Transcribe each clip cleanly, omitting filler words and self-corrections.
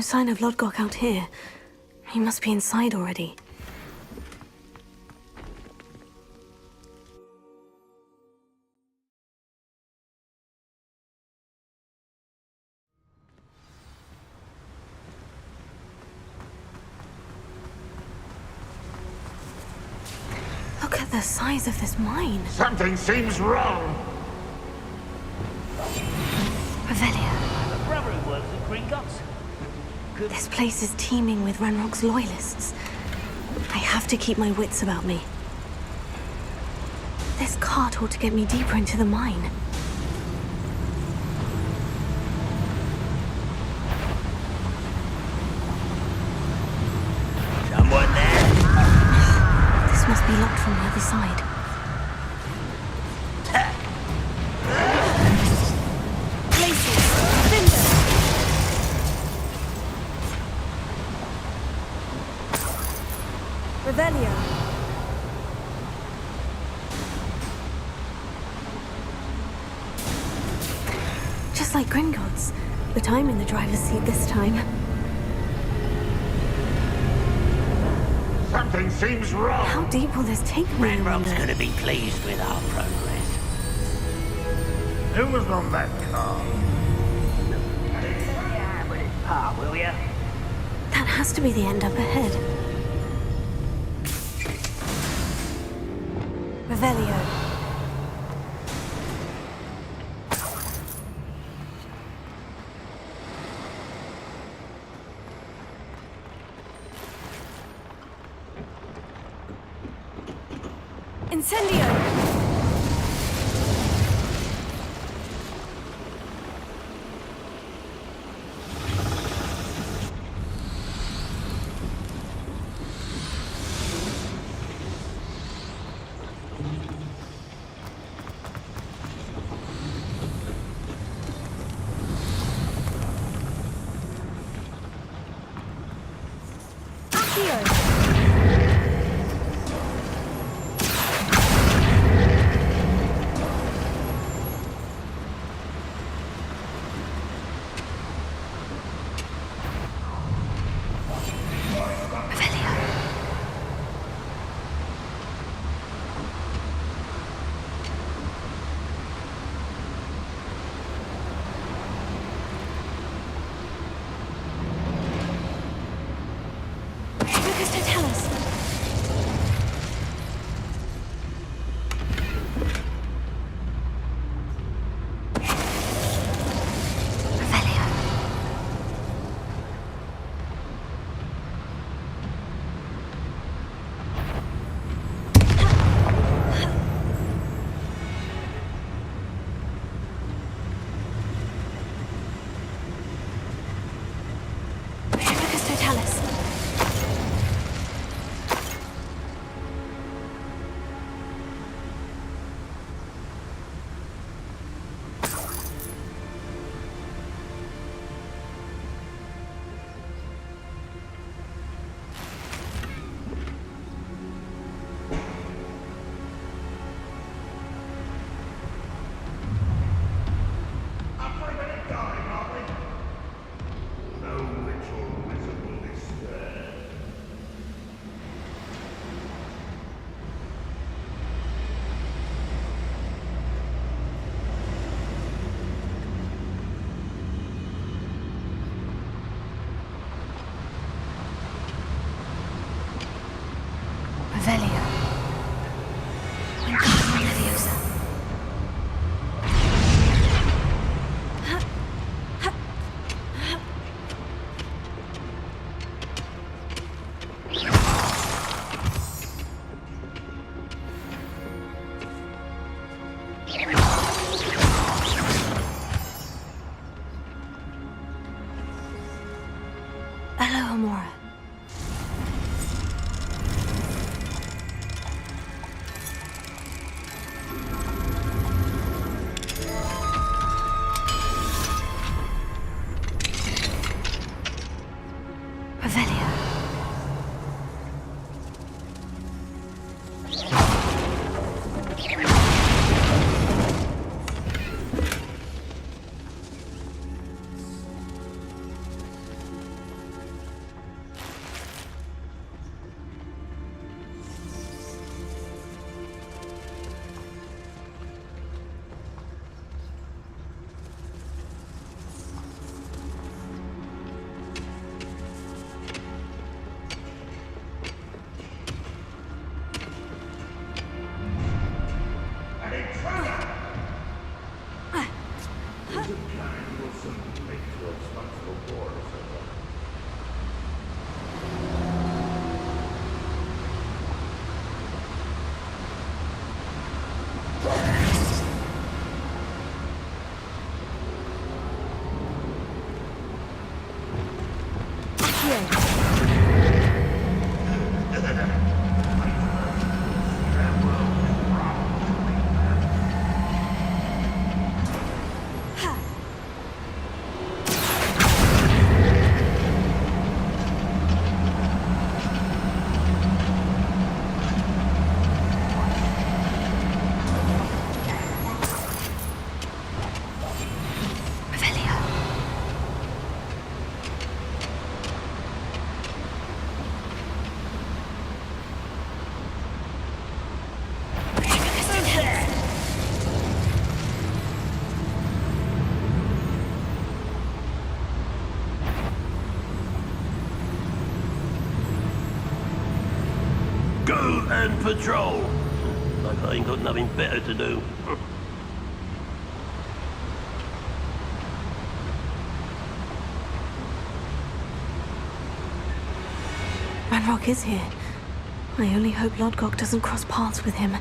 No sign of Lodgok out here. He must be inside already. Look at the size of this mine. Something seems wrong. Revelia. The brother who works at Gringotts. Good. This place is teeming with Ranrock's loyalists. I have to keep my wits about me. This cart ought to get me deeper into the mine. Someone there? This must be locked from the other side. Revelia. Just like Gringotts, but I'm in the driver's seat this time. Something seems wrong. How deep will this take me, I Ranrock's wonder? gonna be pleased with our progress. Who was on that car? Yeah, with his pa, will ya? That has to be the end up ahead. Revelio. Incendio! Go and patrol. Like I ain't got nothing better to do. Ranrock is here. I only hope Lodgok doesn't cross paths with him.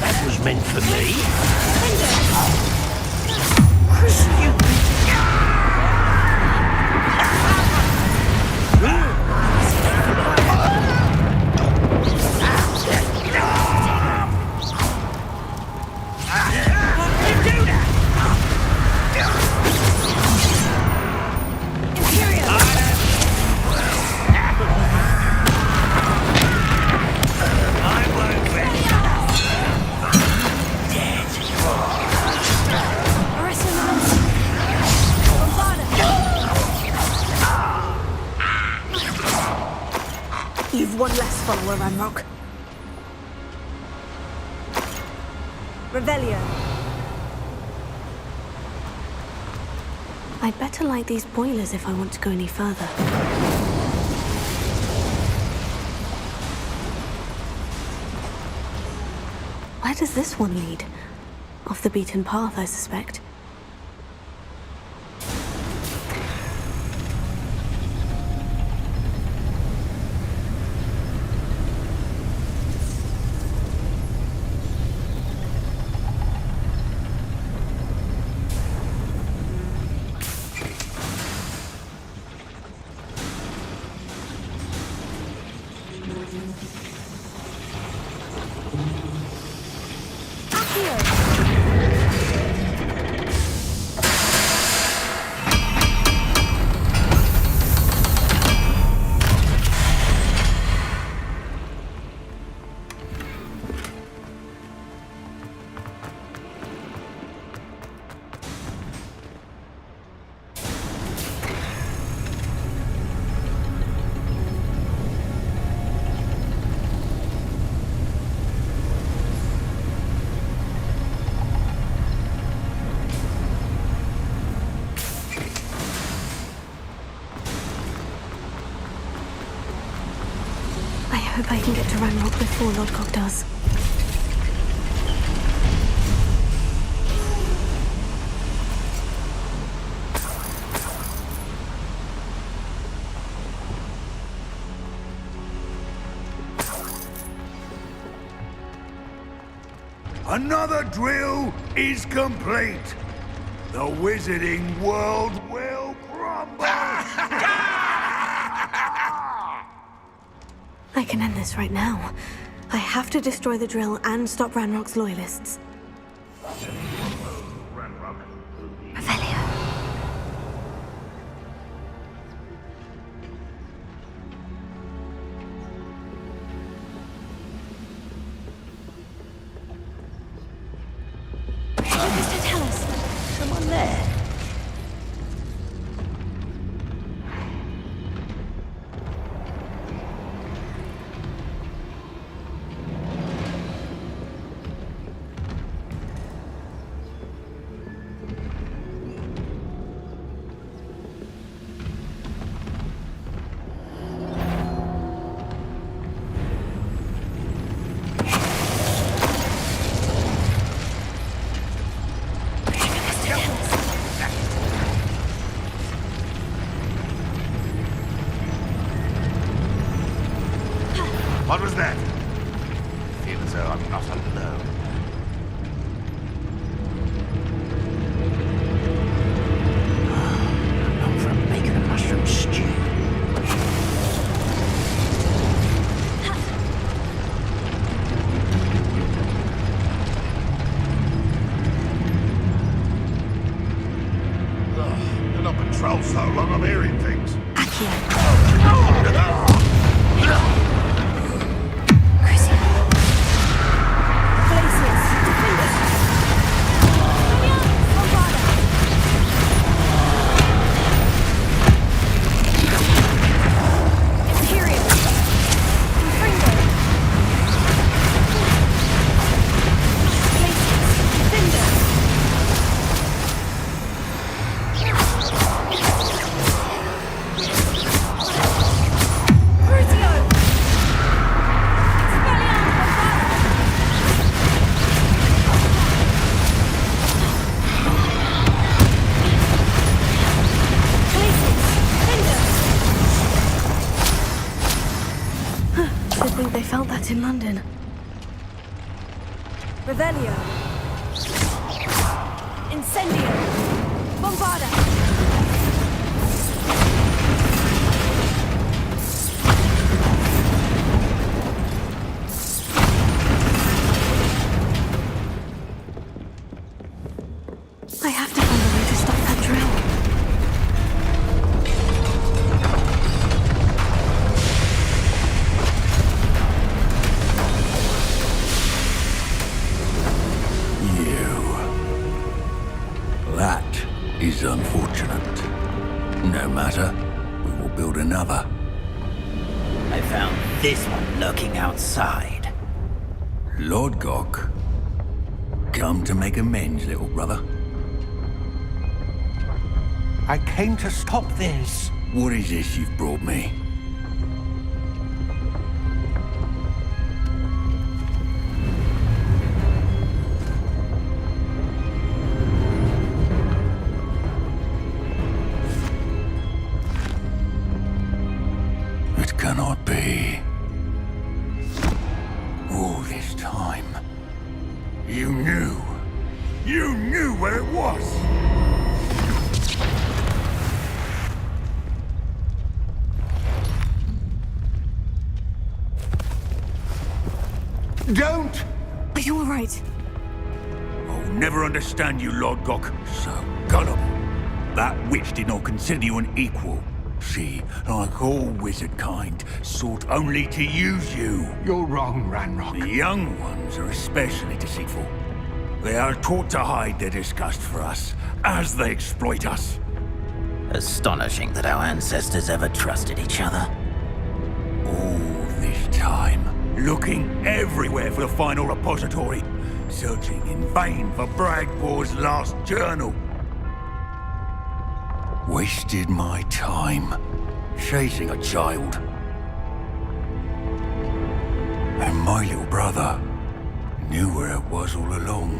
That was meant for me. You've one less follower, Ranrock. Revelio. I'd better light these boilers if I want to go any further. Where does this one lead? Off the beaten path, I suspect. I hope I can get to Ranrock before Lodgok does. Another drill is complete. The wizarding world will crumble. I can end this right now. I have to destroy the drill and stop Ranrock's loyalists. Revelio. Someone there. What was that? I feel as though I'm not alone. I'm from bacon and mushroom stew. Been on patrol so long I'm hearing things. They felt that in London. Revelio. Incendio. Bombarda. I have to find a way to stop that drill. That is unfortunate. No matter, we will build another. I found this one lurking outside. Lord Gok, come to make amends, little brother. I came to stop this. What is this you've brought me? It cannot be. All this time, You knew. You knew where it was. Don't! Are you all right? I'll never understand you, Lord Gok. So gullible. That witch did not consider you an equal. She, like all wizard kind, sought only to use you. You're wrong, Ranrock. The young ones are especially deceitful. They are taught to hide their disgust for us, as they exploit us. Astonishing that our ancestors ever trusted each other. All this time, looking everywhere for the final repository, searching in vain for Bragbor's last journal. Wasted my time, chasing a child. And my little brother knew where it was all along.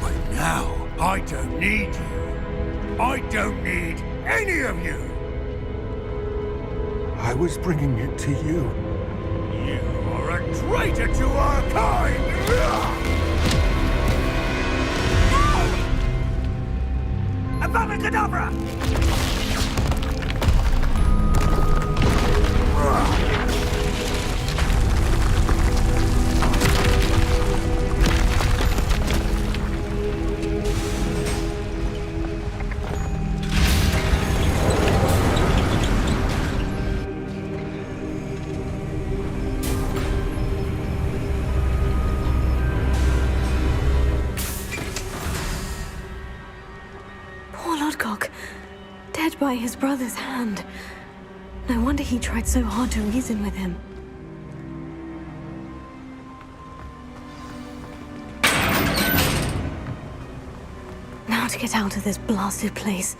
But now, I don't need you. I don't need any of you. I was bringing it to you. You are a traitor to our kind! Avada Kedavra! Poor Lodgok, dead by his brother's hand. No wonder he tried so hard to reason with him. Now to get out of this blasted place.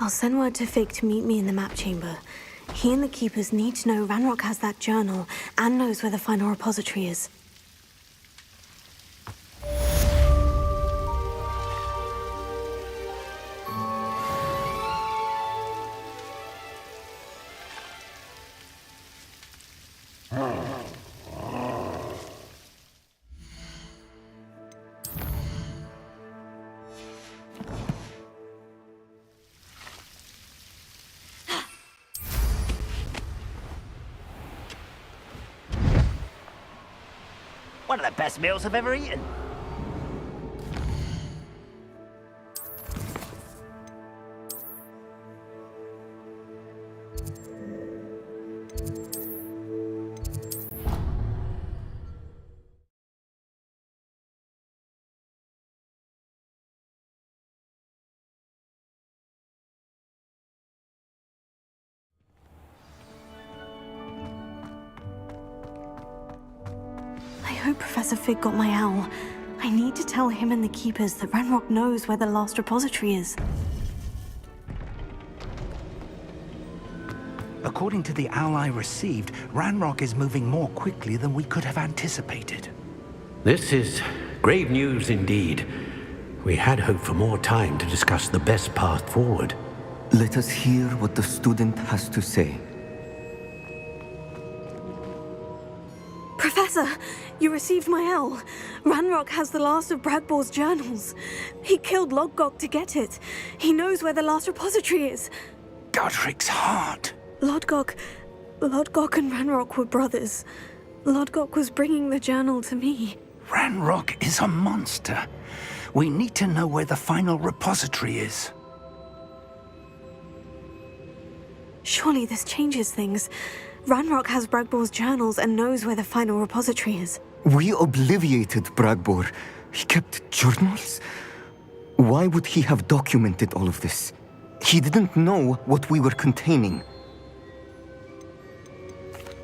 I'll send word to Fig to meet me in the map chamber. He and the Keepers need to know Ranrock has that journal and knows where the final repository is. One of the best meals I've ever eaten. I hope Professor Fig got my owl. I need to tell him and the Keepers that Ranrock knows where the last repository is. According to the owl I received, Ranrock is moving more quickly than we could have anticipated. This is grave news indeed. We had hoped for more time to discuss the best path forward. Let us hear what the student has to say. Professor, you received my owl. Ranrock has the last of Bragbor's journals. He killed Lodgok to get it. He knows where the last repository is. Godric's heart. Lodgok and Ranrock were brothers. Lodgok was bringing the journal to me. Ranrock is a monster. We need to know where the final repository is. Surely this changes things. Ranrock has Bragbor's journals and knows where the final repository is. We obliviated Bragbor. He kept journals? Why would he have documented all of this? He didn't know what we were containing.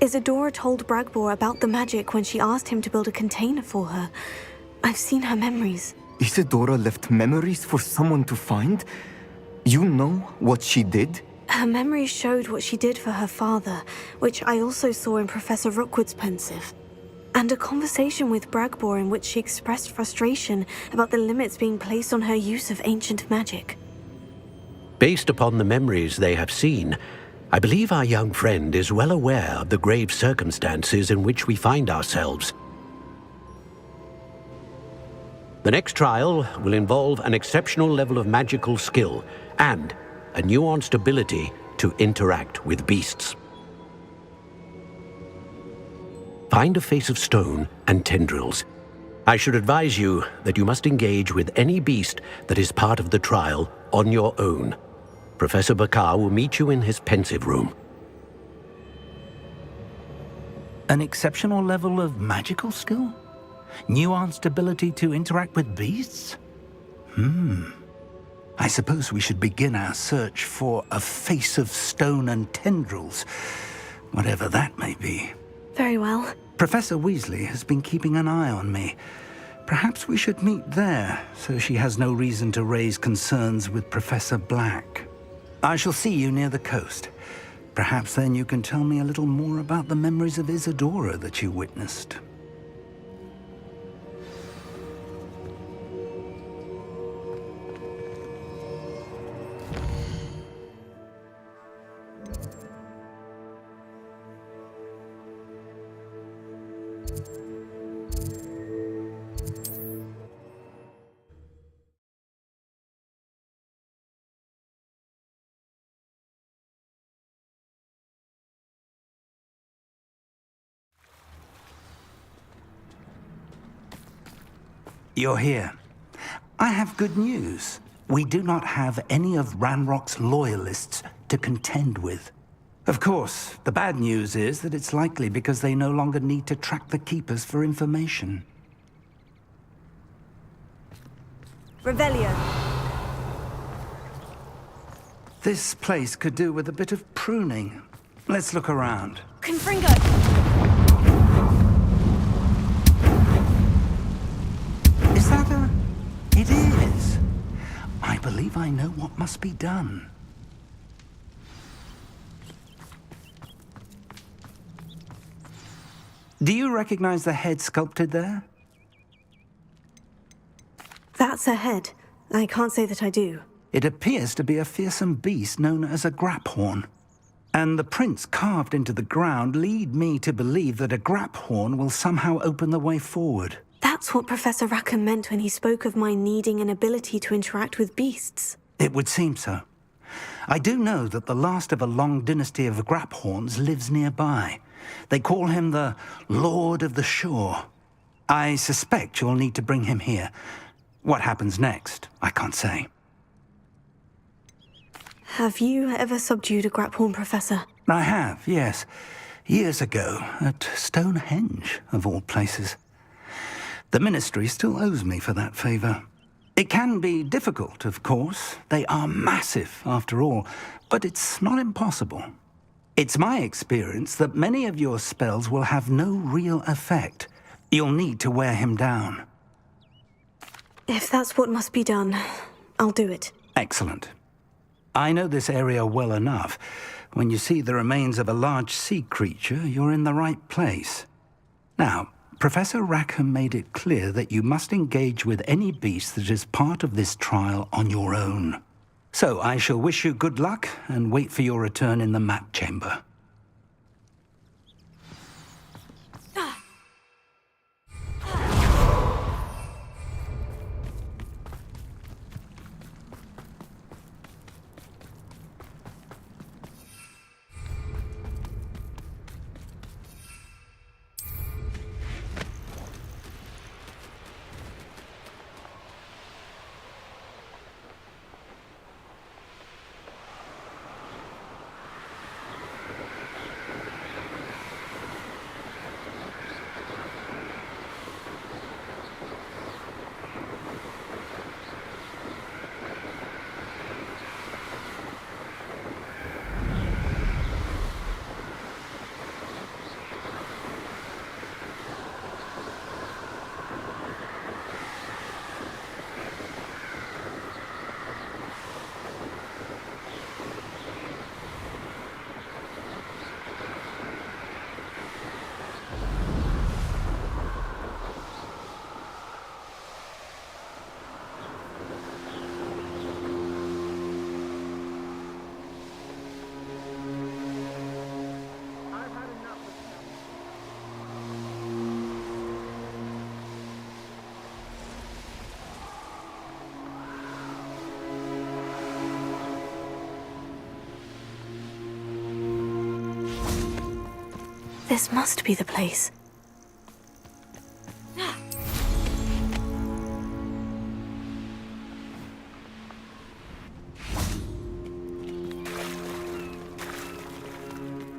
Isadora told Bragbor about the magic when she asked him to build a container for her. I've seen her memories. Isadora left memories for someone to find? You know what she did? Her memories showed what she did for her father, which I also saw in Professor Rookwood's pensive. And a conversation with Bragbor in which she expressed frustration about the limits being placed on her use of ancient magic. Based upon the memories they have seen, I believe our young friend is well aware of the grave circumstances in which we find ourselves. The next trial will involve an exceptional level of magical skill and a nuanced ability to interact with beasts. Find a face of stone and tendrils. I should advise you that you must engage with any beast that is part of the trial on your own. Professor Bakar will meet you in his pensive room. An exceptional level of magical skill? Nuanced ability to interact with beasts? I suppose we should begin our search for a face of stone and tendrils, whatever that may be. Very well. Professor Weasley has been keeping an eye on me. Perhaps we should meet there, so she has no reason to raise concerns with Professor Black. I shall see you near the coast. Perhaps then you can tell me a little more about the memories of Isadora that you witnessed. You're here. I have good news. We do not have any of Ranrock's loyalists to contend with. Of course, the bad news is that it's likely because they no longer need to track the Keepers for information. Revelio. This place could do with a bit of pruning. Let's look around. Confringo. Is that a... It is. I believe I know what must be done. Do you recognize the head sculpted there? That's a head. I can't say that I do. It appears to be a fearsome beast known as a graphorn. And the prints carved into the ground lead me to believe that a graphorn will somehow open the way forward. That's what Professor Rackham meant when he spoke of my needing an ability to interact with beasts. It would seem so. I do know that the last of a long dynasty of graphorns lives nearby. They call him the Lord of the Shore. I suspect you'll need to bring him here. What happens next, I can't say. Have you ever subdued a graphorn, Professor? I have, yes. Years ago, at Stonehenge, of all places. The Ministry still owes me for that favor. It can be difficult, of course. They are massive, after all, but it's not impossible. It's my experience that many of your spells will have no real effect. You'll need to wear him down. If that's what must be done, I'll do it. Excellent. I know this area well enough. When you see the remains of a large sea creature, you're in the right place. Now, Professor Rackham made it clear that you must engage with any beast that is part of this trial on your own. So I shall wish you good luck and wait for your return in the map chamber. This must be the place.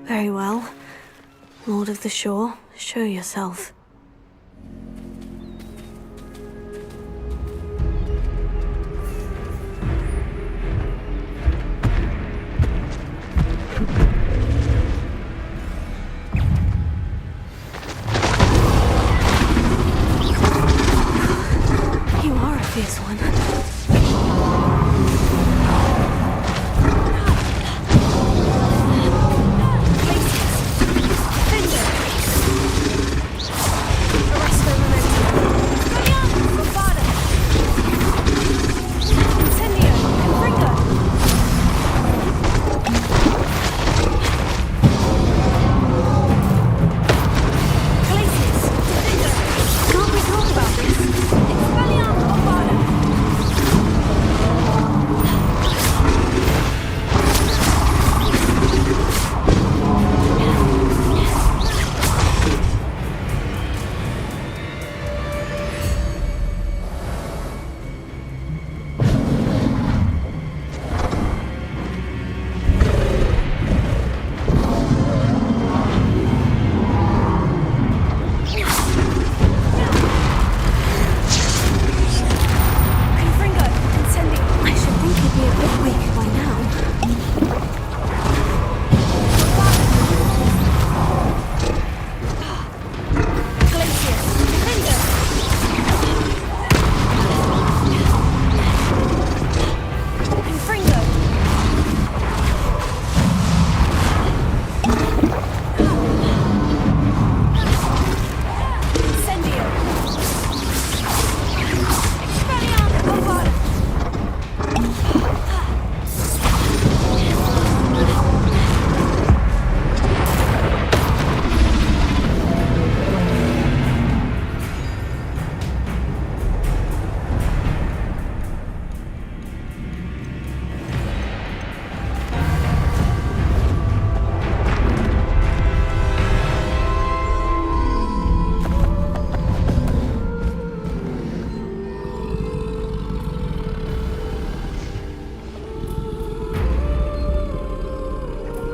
Very well. Lord of the Shore, show yourself. You are a fierce one.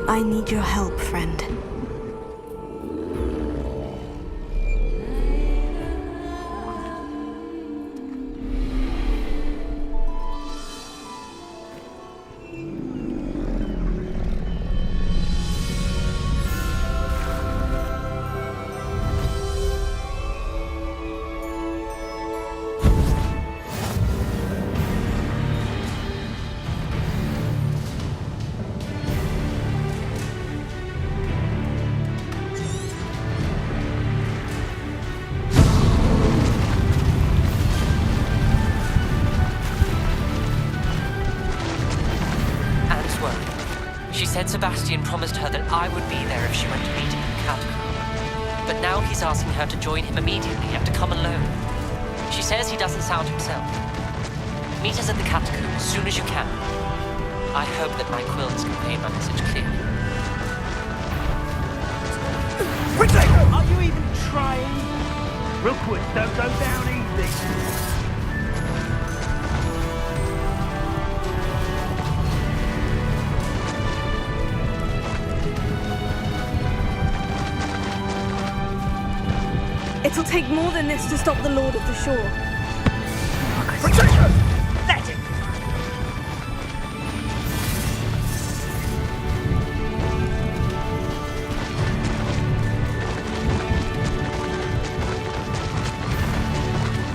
I need your help, friend. Sebastian promised her that I would be there if she went to meet him in the catacomb. But now he's asking her to join him immediately and to come alone. She says he doesn't sound himself. Meet us at the catacomb as soon as you can. I hope that my quill has conveyed my message clearly. Are you even trying? Rookwood, don't go down easy. It'll take more than this to stop the Lord of the Shore. Protection! Let him!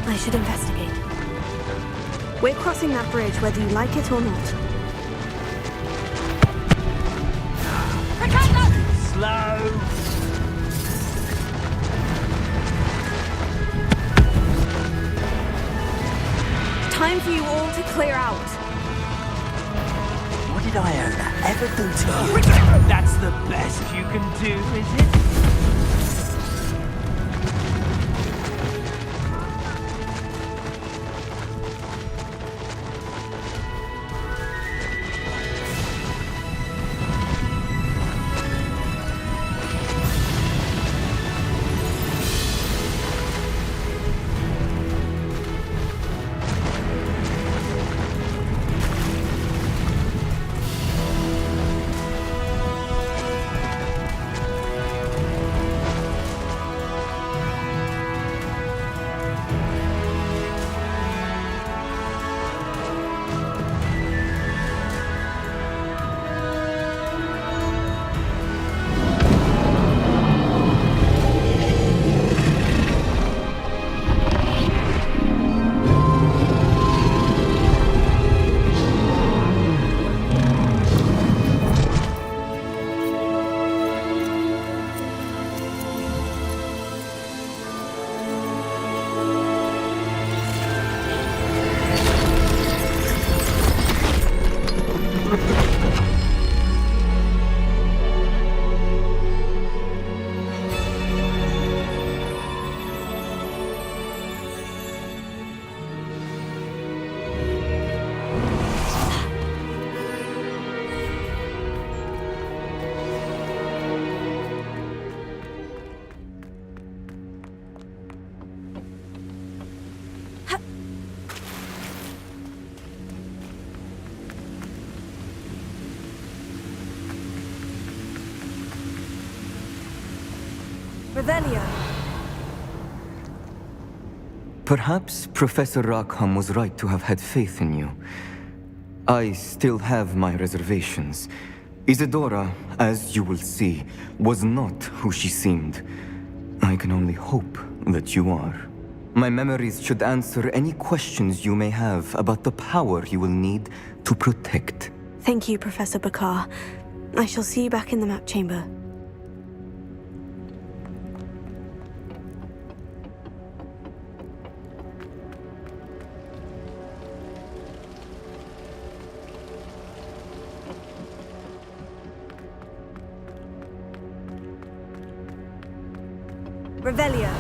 I should investigate. We're crossing that bridge whether you like it or not. Slow! Time for you all to clear out. What did Iona ever do to you? That's the best you can do, is it? Revelio. Perhaps Professor Rackham was right to have had faith in you. I still have my reservations. Isadora, as you will see, was not who she seemed. I can only hope that you are. My memories should answer any questions you may have about the power you will need to protect. Thank you, Professor Bakar. I shall see you back in the map chamber. Revelio.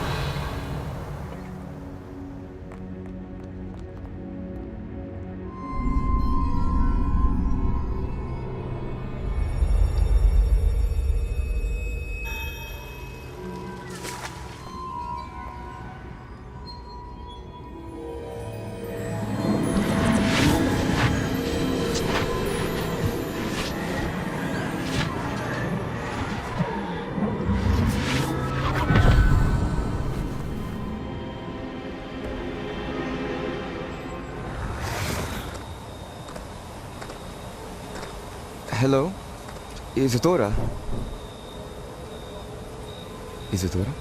Hello? Isadora? Isadora?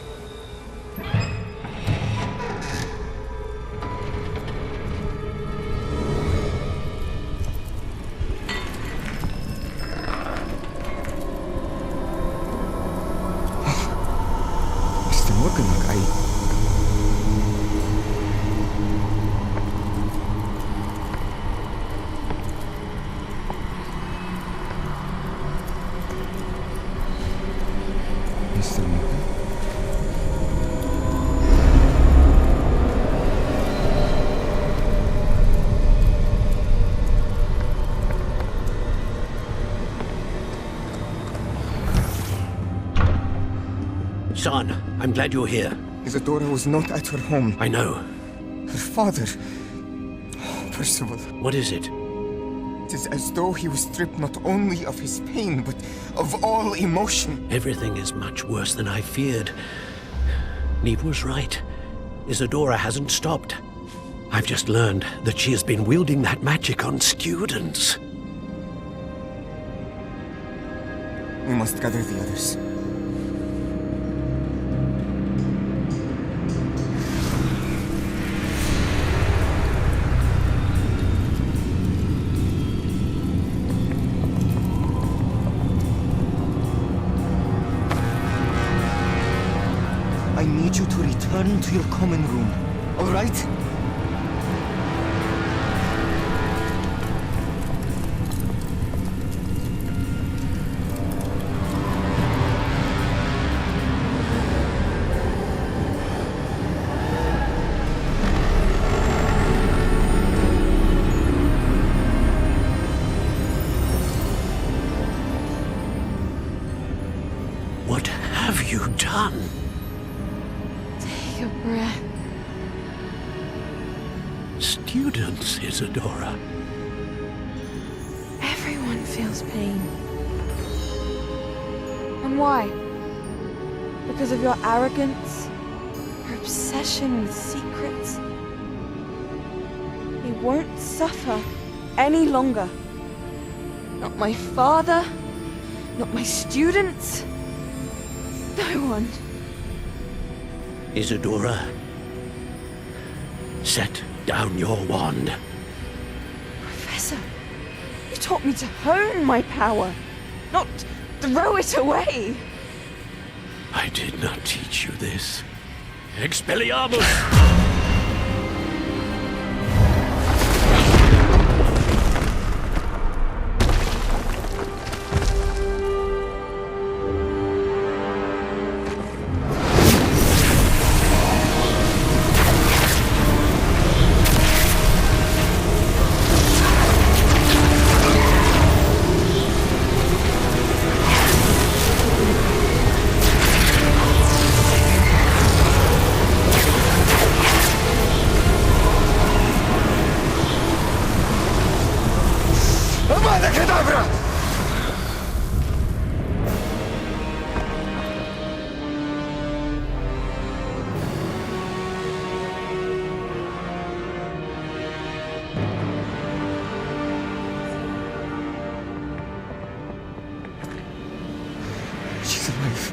Mr. Morganlock, Mr. Morgan? Son, I'm glad you're here. Isadora was not at her home. I know. Her father... Percival. What is it? It is as though he was stripped not only of his pain, but of all emotion. Everything is much worse than I feared. Neve was right. Isadora hasn't stopped. I've just learned that she has been wielding that magic on students. We must gather the others. I need you to return to your common room, all right? What have you done? Take a breath. Students, Isadora. Everyone feels pain. And why? Because of your arrogance? Your obsession with secrets? He won't suffer any longer. Not my father, not my students, no one. Isadora, set down your wand. Professor, you taught me to hone my power, not throw it away. I did not teach you this. Expelliarmus! She's alive.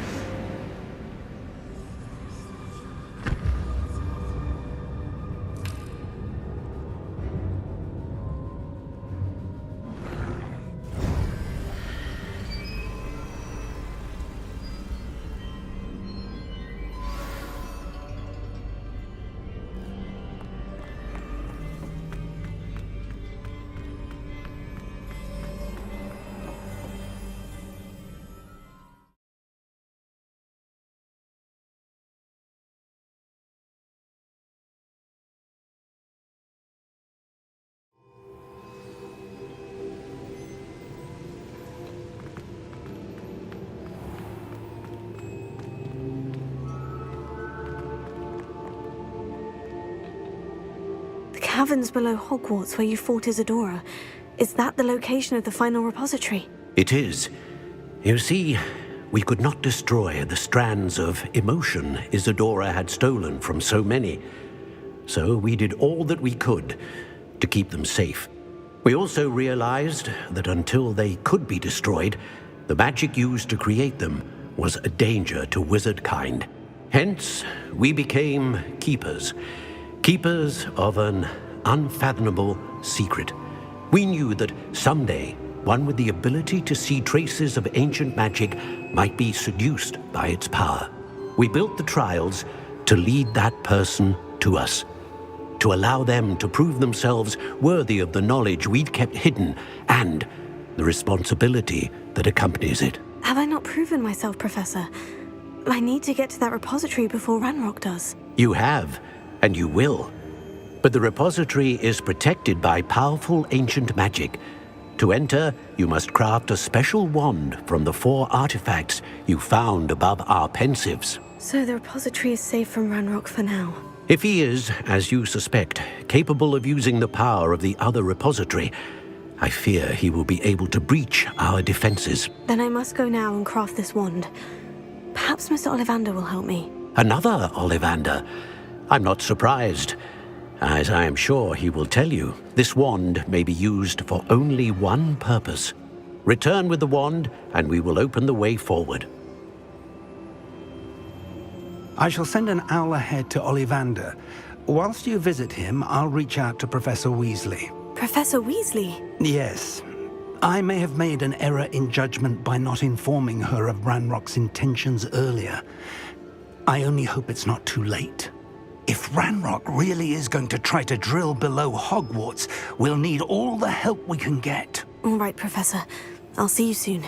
Caverns below Hogwarts where you fought Isadora. Is that the location of the final repository? It is. You see, we could not destroy the strands of emotion Isadora had stolen from so many. So we did all that we could to keep them safe. We also realized that until they could be destroyed, the magic used to create them was a danger to wizard kind. Hence, we became keepers. Keepers of an unfathomable secret. We knew that someday, one with the ability to see traces of ancient magic might be seduced by its power. We built the trials to lead that person to us, to allow them to prove themselves worthy of the knowledge we'd kept hidden and the responsibility that accompanies it. Have I not proven myself, Professor? I need to get to that repository before Ranrock does. You have, and you will. But the repository is protected by powerful ancient magic. To enter, you must craft a special wand from the 4 artifacts you found above our pensives. So the repository is safe from Ranrock for now. If he is, as you suspect, capable of using the power of the other repository, I fear he will be able to breach our defenses. Then I must go now and craft this wand. Perhaps Mr. Ollivander will help me. Another Ollivander? I'm not surprised. As I am sure he will tell you, this wand may be used for only one purpose. Return with the wand, and we will open the way forward. I shall send an owl ahead to Ollivander. Whilst you visit him, I'll reach out to Professor Weasley. Professor Weasley? Yes. I may have made an error in judgment by not informing her of Ranrock's intentions earlier. I only hope it's not too late. If Ranrock really is going to try to drill below Hogwarts, we'll need all the help we can get. All right, Professor. I'll see you soon.